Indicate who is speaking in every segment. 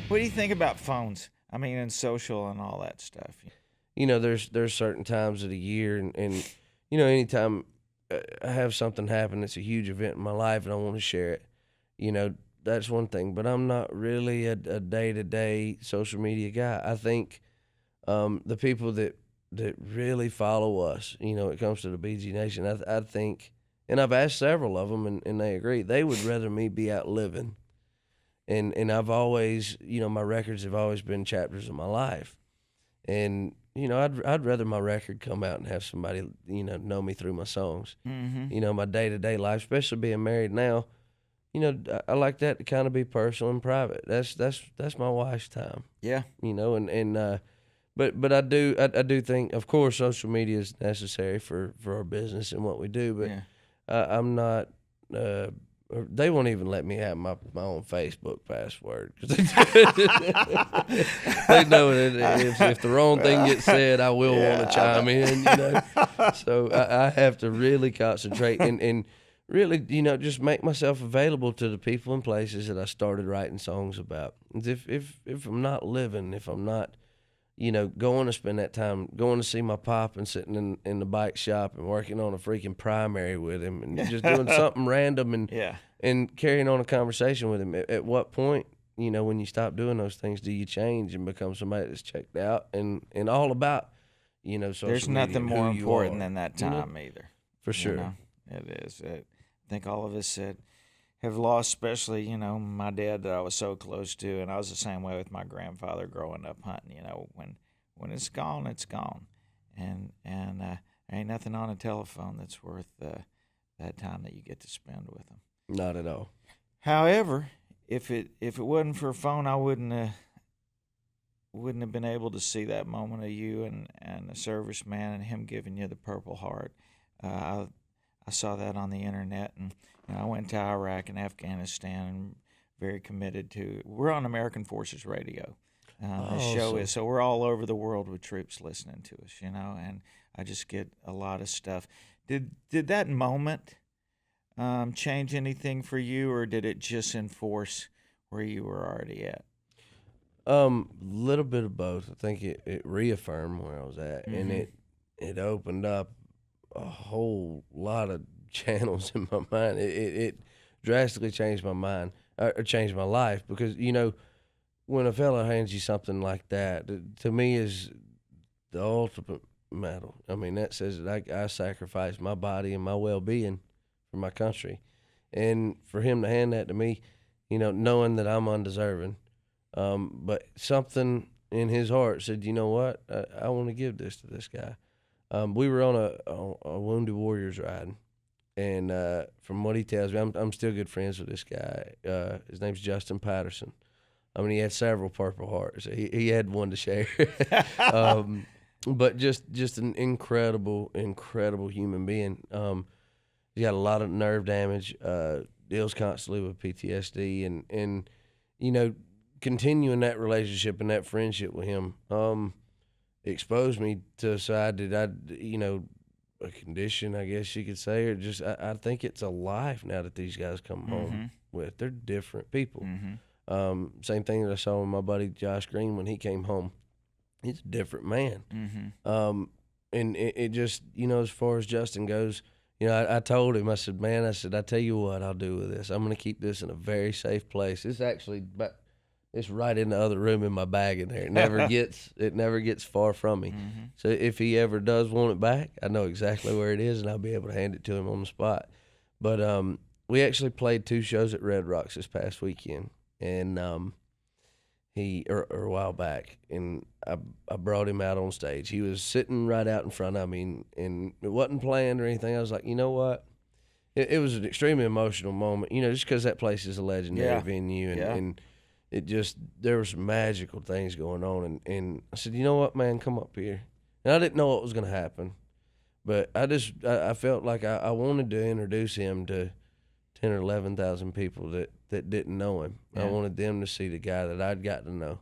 Speaker 1: What do you think about phones? I mean, and social and all that stuff.
Speaker 2: There's certain times of the year, and anytime I have something happen, it's a huge event in my life, and I want to share it. That's one thing. But I'm not really a day-to-day social media guy. I think the people that really follow us, it comes to the BG Nation, I think, and I've asked several of them, and they agree, they would rather me be out living. And I've always, my records have always been chapters of my life. And, I'd rather my record come out and have somebody, know me through my songs.
Speaker 1: Mm-hmm.
Speaker 2: My day-to-day life, especially being married now, I like that to kind of be personal and private. That's my wife's time.
Speaker 1: Yeah.
Speaker 2: But I do think, of course, social media is necessary for our business and what we do. But
Speaker 1: Yeah.
Speaker 2: I'm not. They won't even let me have my own Facebook password. 'Cause they know that if the wrong thing gets said, I will want to chime in. So I have to really concentrate and really, just make myself available to the people and places that I started writing songs about. If I'm not living, if I'm not, going to spend that time, going to see my pop and sitting in the bike shop and working on a freaking primary with him and just doing something random and carrying on a conversation with him. At what point, when you stop doing those things, do you change and become somebody that's checked out and all about, social
Speaker 1: There's
Speaker 2: media
Speaker 1: nothing
Speaker 2: and
Speaker 1: more
Speaker 2: who you
Speaker 1: important
Speaker 2: are,
Speaker 1: than that time either.
Speaker 2: For sure.
Speaker 1: It is. I think all of us have lost, especially, my dad that I was so close to, and I was the same way with my grandfather growing up hunting. When it's gone, it's gone, and ain't nothing on a telephone that's worth that time that you get to spend with them.
Speaker 2: Not at all.
Speaker 1: However, if it wasn't for a phone, I wouldn't have been able to see that moment of you and the serviceman and him giving you the Purple Heart. I saw that on the internet, and I went to Iraq and Afghanistan, and very committed to. We're on American Forces Radio. The show is, so we're all over the world with troops listening to us, and I just get a lot of stuff. Did that moment change anything for you, or did it just enforce where you were already at?
Speaker 2: Little bit of both. I think it reaffirmed where I was at, and it opened up a whole lot of channels in my mind. It drastically changed my mind, or changed my life, because when a fellow hands you something like that, to me is the ultimate medal. I mean, that says that I sacrificed my body and my well-being for my country, and for him to hand that to me, knowing that I'm undeserving, but something in his heart said, you know what, I want to give this to this guy. We were on a Wounded Warriors ride, and from what he tells me, I'm still good friends with this guy. His name's Justin Patterson. I mean, he had several Purple Hearts. He had one to share. But just an incredible human being. He got a lot of nerve damage, deals constantly with PTSD, and continuing that relationship and that friendship with him exposed me to a side that a condition, I guess you could say, or just I think it's a life now that these guys come home with. They're different people. Same thing that I saw with my buddy Josh Green when he came home. He's a different man. And it just, as far as Justin goes, I told him, I said, man, I tell you what I'll do with this. I'm going to keep this in a very safe place. It's actually, it's right in the other room in my bag in there. It never gets far from me. So if he ever does want it back, I know exactly where it is, and I'll be able to hand it to him on the spot. But we actually played 2 shows at Red Rocks this past weekend. And a while back, and I brought him out on stage. He was sitting right out in front of me, and it wasn't planned or anything. I was like, you know what? It was an extremely emotional moment, just because that place is a legendary venue, and it just, there were some magical things going on. And I said, you know what, man, come up here. And I didn't know what was going to happen, but I felt like I wanted to introduce him to 10 or 11,000 people that didn't know him. I wanted them to see the guy that I'd got to know,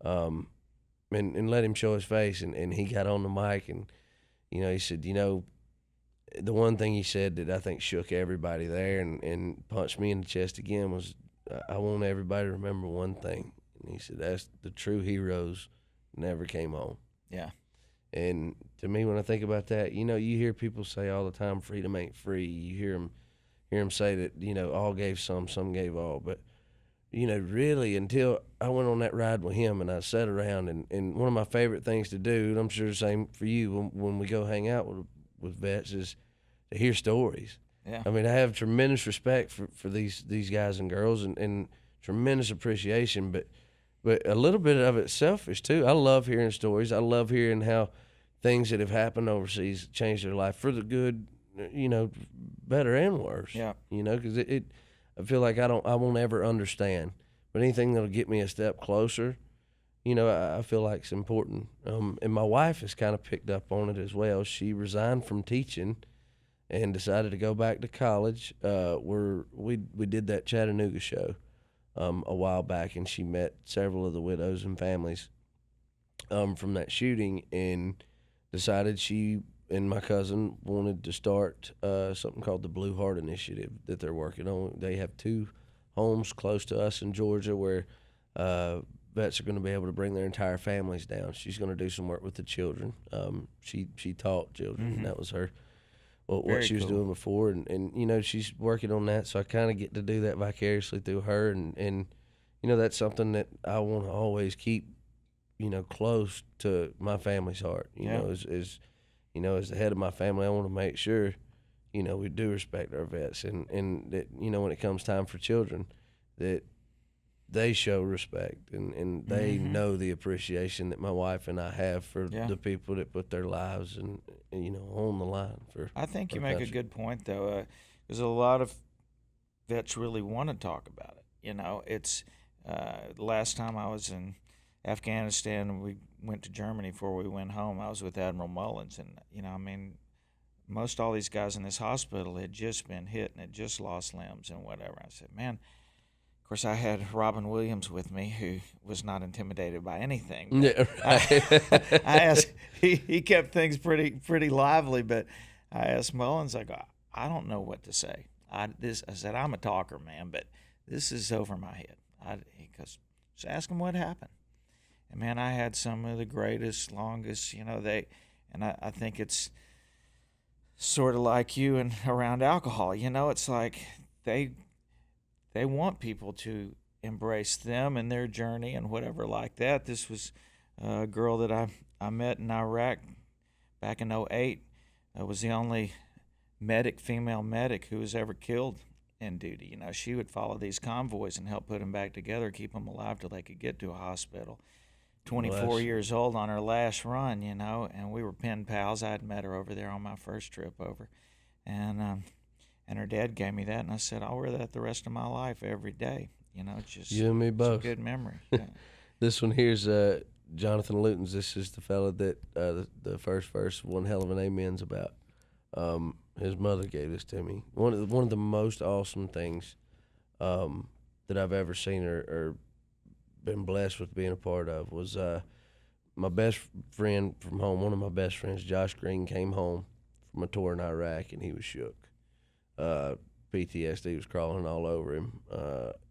Speaker 2: and let him show his face. And he got on the mic, and he said, the one thing he said that I think shook everybody there and punched me in the chest again was, I want everybody to remember one thing, And he said, that's the true heroes never came home.
Speaker 1: Yeah.
Speaker 2: And to me, when I think about that, you hear people say all the time, freedom ain't free. You hear them say that, all gave some gave all. But, really, until I went on that ride with him and I sat around, and one of my favorite things to do, and I'm sure the same for you when we go hang out with vets, is to hear stories.
Speaker 1: Yeah.
Speaker 2: I mean, I have tremendous respect for these guys and girls, and tremendous appreciation, but a little bit of it's selfish too. I love hearing stories. I love hearing how things that have happened overseas change their life for the good, better and worse.
Speaker 1: Yeah.
Speaker 2: Because I feel like I won't ever understand, but anything that'll get me a step closer, I feel like it's important. And my wife has kind of picked up on it as well. She resigned from teaching and decided to go back to college. We did that Chattanooga show a while back, and she met several of the widows and families from that shooting, and decided she and my cousin wanted to start something called the Blue Heart Initiative that they're working on. They have 2 homes close to us in Georgia where vets are going to be able to bring their entire families down. She's going to do some work with the children. She taught children, and that was her what she was doing before, and she's working on that. So I kind of get to do that vicariously through her, and that's something that I want to always keep close to my family's heart. As the head of my family, I want to make sure we do respect our vets, and that when it comes time for children, that they show respect, and they know the appreciation that my wife and I have for the people that put their lives and on the line for.
Speaker 1: I think you
Speaker 2: our
Speaker 1: make
Speaker 2: country.
Speaker 1: a good point, though, because a lot of vets really want to talk about it. It's last time I was in Afghanistan, we went to Germany before we went home. I was with Admiral Mullins, and most all these guys in this hospital had just been hit and had just lost limbs and whatever. I said, man. Of course, I had Robin Williams with me, who was not intimidated by anything.
Speaker 2: Yeah, right.
Speaker 1: I asked. He kept things pretty lively, but I asked Mullins. I go, I don't know what to say. I said, I'm a talker, man, but this is over my head. He goes, just ask him what happened. And man, I had some of the greatest, longest. I think it's sort of like you and around alcohol. It's like they want people to embrace them and their journey and whatever like that. This was a girl that I met in Iraq back in 2008. I was the only female medic who was ever killed in duty. She would follow these convoys and help put them back together, keep them alive till they could get to a hospital. 24 years old on her last run, and we were pen pals. I had met her over there on my first trip over. And her dad gave me that, and I said, I'll wear that the rest of my life every day. It's just
Speaker 2: you and me both.
Speaker 1: It's a good memory. Yeah.
Speaker 2: This one here's Jonathan Luton's. This is the fella that the first verse, one hell of an amen's about. His mother gave this to me. One of the most awesome things that I've ever seen or been blessed with being a part of was my best friend from home. One of my best friends, Josh Green, came home from a tour in Iraq, and he was shook. PTSD was crawling all over him,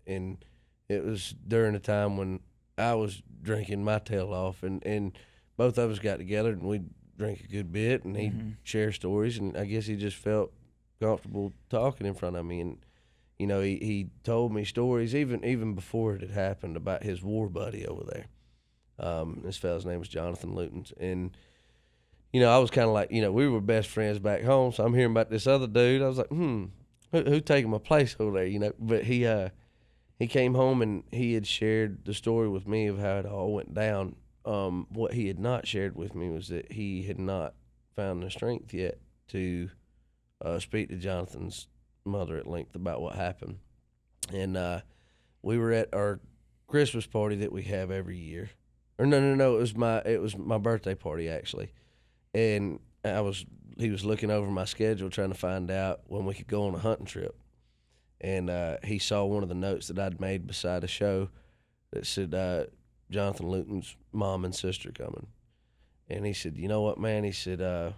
Speaker 2: and it was during a time when I was drinking my tail off, and both of us got together and we'd drink a good bit, and he'd share stories, and I guess he just felt comfortable talking in front of me, and he told me stories even before it had happened about his war buddy over there. This fella's name was Jonathan Luton, and I was kind of like, we were best friends back home, so I'm hearing about this other dude. I was like, who taking my place over there, But he came home and he had shared the story with me of how it all went down. What he had not shared with me was that he had not found the strength yet to speak to Jonathan's mother at length about what happened. And we were at our Christmas party that we have every year. Or no, it was my birthday party actually. And he was looking over my schedule trying to find out when we could go on a hunting trip. And he saw one of the notes that I'd made beside a show that said Jonathan Luton's mom and sister coming. And he said, you know what, man? He said,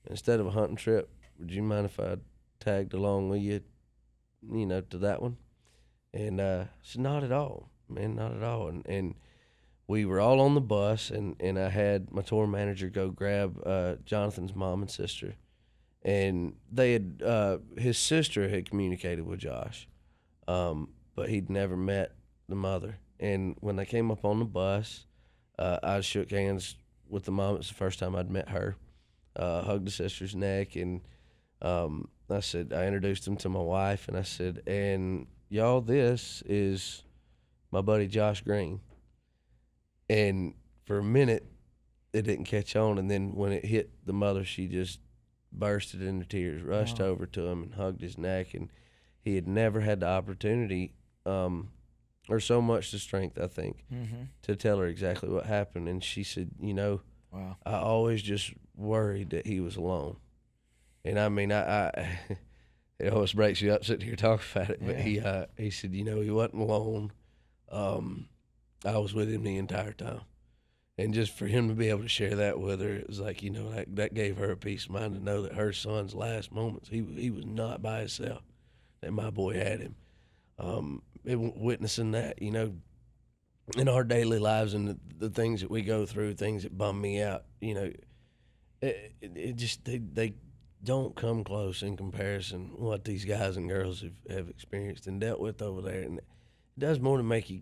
Speaker 2: instead of a hunting trip, would you mind if I tagged along with you, to that one? And I said, not at all. man, not at all. And we were all on the bus, and I had my tour manager go grab Jonathan's mom and sister, and they had his sister had communicated with Josh, but he'd never met the mother. And when they came up on the bus, I shook hands with the mom. It's the first time I'd met her. Hugged the sister's neck, and I said, I introduced him to my wife, and I said, and y'all, this is my buddy Josh Green. And for a minute, it didn't catch on, and then when it hit the mother, she just bursted into tears, rushed over to him and hugged his neck, and he had never had the opportunity, or so much the strength, I think, to tell her exactly what happened. And she said, you know, I always just worried that he was alone. And I mean, I it always breaks you up sitting here talking about it, but he said, you know, he wasn't alone. I was with him the entire time. And just for him to be able to share that with her, it was like, you know, that gave her a peace of mind to know that her son's last moments, he was not by himself, that my boy had him. Witnessing that, you know, in our daily lives and the things that we go through, things that bum me out, you know, it just, they don't come close in comparison what these guys and girls have experienced and dealt with over there. And it does more to make you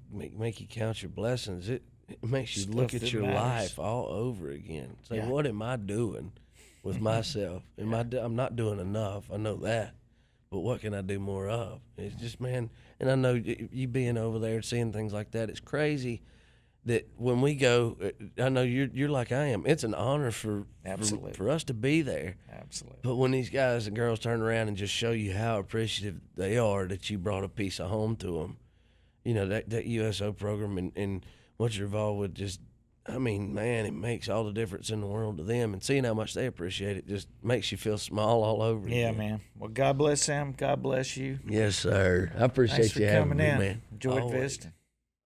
Speaker 2: count your blessings. It makes you look at your life all over again. Say, what am I doing with myself? I'm not doing enough. I know that. But what can I do more of? It's just, man, and I know you being over there, seeing things like that, it's crazy that when we go, I know you're like I am. It's an honor for us to be there.
Speaker 1: Absolutely.
Speaker 2: But when these guys and girls turn around and just show you how appreciative they are that you brought a piece of home to them, you know, that USO program and what you're involved with, just, I mean, man, it makes all the difference in the world to them. And seeing how much they appreciate it just makes you feel small all over.
Speaker 1: Yeah,
Speaker 2: again.
Speaker 1: man. Well, God bless them. God bless you.
Speaker 2: Yes, sir. I appreciate
Speaker 1: Thanks for
Speaker 2: you having
Speaker 1: coming
Speaker 2: me,
Speaker 1: in.
Speaker 2: man.
Speaker 1: Enjoyed
Speaker 2: Always.
Speaker 1: visiting.